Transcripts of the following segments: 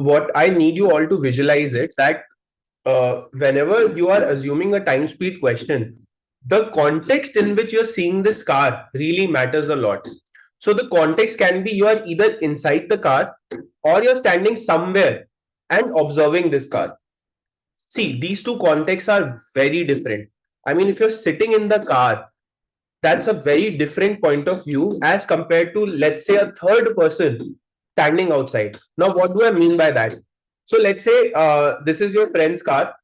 what I need you all to visualize it that whenever you are assuming a time speed question, the context in which you're seeing this car really matters a lot. So the context can be you are either inside the car or you're standing somewhere and observing this car. See, these two contexts are very different. I mean, if you're sitting in the car, that's a very different point of view as compared to, let's say, a third person standing outside. Now, what do I mean by that? So, let's say this is your friend's car,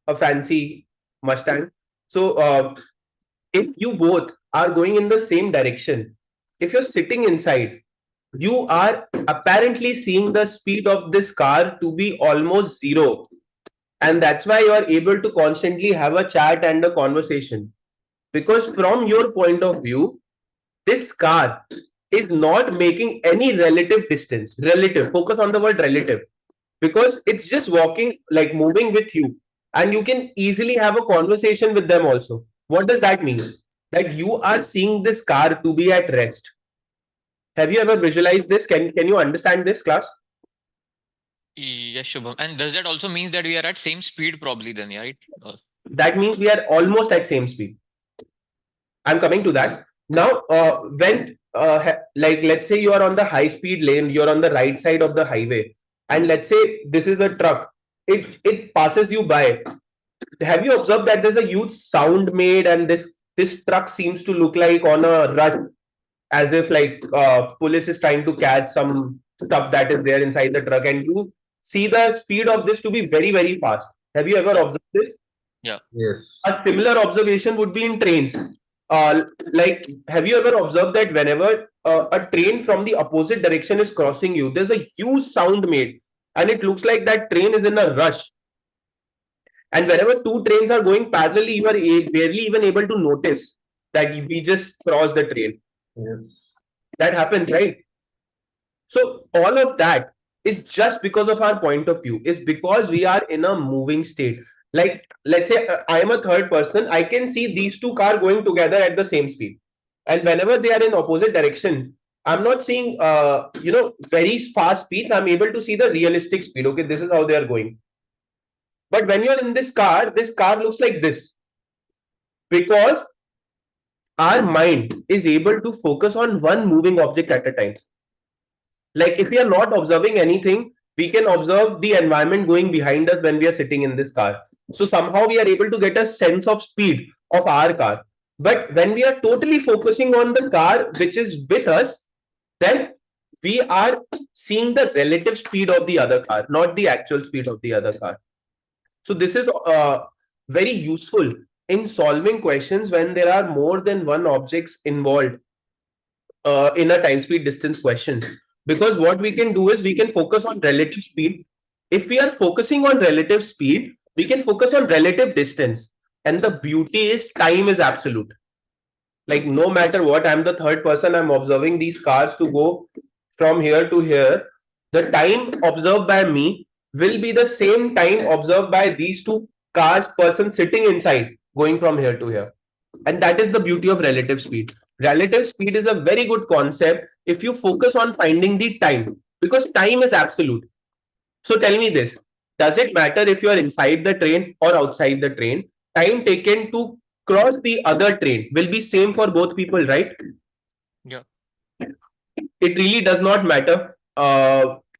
a fancy Mustang. So, if you both are going in the same direction, if you're sitting inside, you are apparently seeing the speed of this car to be almost zero. And that's why you are able to constantly have a chat and a conversation. Because from your point of view, this car is not making any relative distance. Relative, focus on the word relative. Because it's just walking, like moving with you. And you can easily have a conversation with them also. What does that mean? That you are seeing this car to be at rest. Have you ever visualized this? Can you understand this, class? Yes, Shubham. And does that also means that we are at same speed probably then, yeah, right? That means we are almost at same speed. I'm coming to that. Now, when like let's say you are on the high speed lane, you're on the right side of the highway, and let's say this is a truck, it passes you by. Have you observed that there's a huge sound made, and this truck seems to look like on a rush, as if like police is trying to catch some stuff that is there inside the truck, and you see the speed of this to be very very fast. Have you ever Yeah. observed this? Yeah. Yes. A similar observation would be in trains. Like, have you ever observed that whenever a train from the opposite direction is crossing you, there's a huge sound made, and it looks like that train is in a rush. And whenever two trains are going parallelly, you are barely even able to notice that we just crossed the train. Yes. That happens, right? So all of that is just because of our point of view, is because we are in a moving state. Like, let's say I am a third person, I can see these two cars going together at the same speed. And whenever they are in opposite directions, I'm not seeing very fast speeds. I'm able to see the realistic speed. Okay, this is how they are going. But when you're in this car looks like this because our mind is able to focus on one moving object at a time. Like if we are not observing anything, we can observe the environment going behind us when we are sitting in this car. So somehow we are able to get a sense of speed of our car. But when we are totally focusing on the car which is with us, then we are seeing the relative speed of the other car, not the actual speed of the other car. So this is very useful in solving questions when there are more than one objects involved in a time speed distance question. Because what we can do is we can focus on relative speed. If we are focusing on relative speed, we can focus on relative distance. And the beauty is time is absolute. Like no matter what, I'm the third person, I'm observing these cars to go from here to here. The time observed by me will be the same time observed by these two cars, person sitting inside, going from here to here. And that is the beauty of relative speed. Relative speed is a very good concept if you focus on finding the time, because time is absolute. So tell me this, does it matter if you are inside the train or outside the train? Time taken to cross the other train will be same for both people, right? Yeah. It really does not matter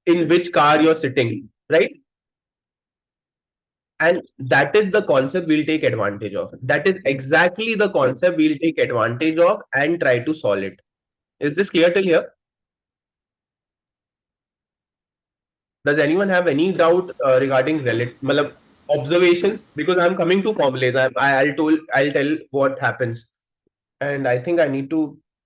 in which car you're sitting, right? And that is the concept we'll take advantage of. That is exactly the concept we'll take advantage of and try to solve it. Is this clear till here? Does anyone have any doubt regarding observations? Because I'm coming to formulas. I'll tell what happens, and I think I need to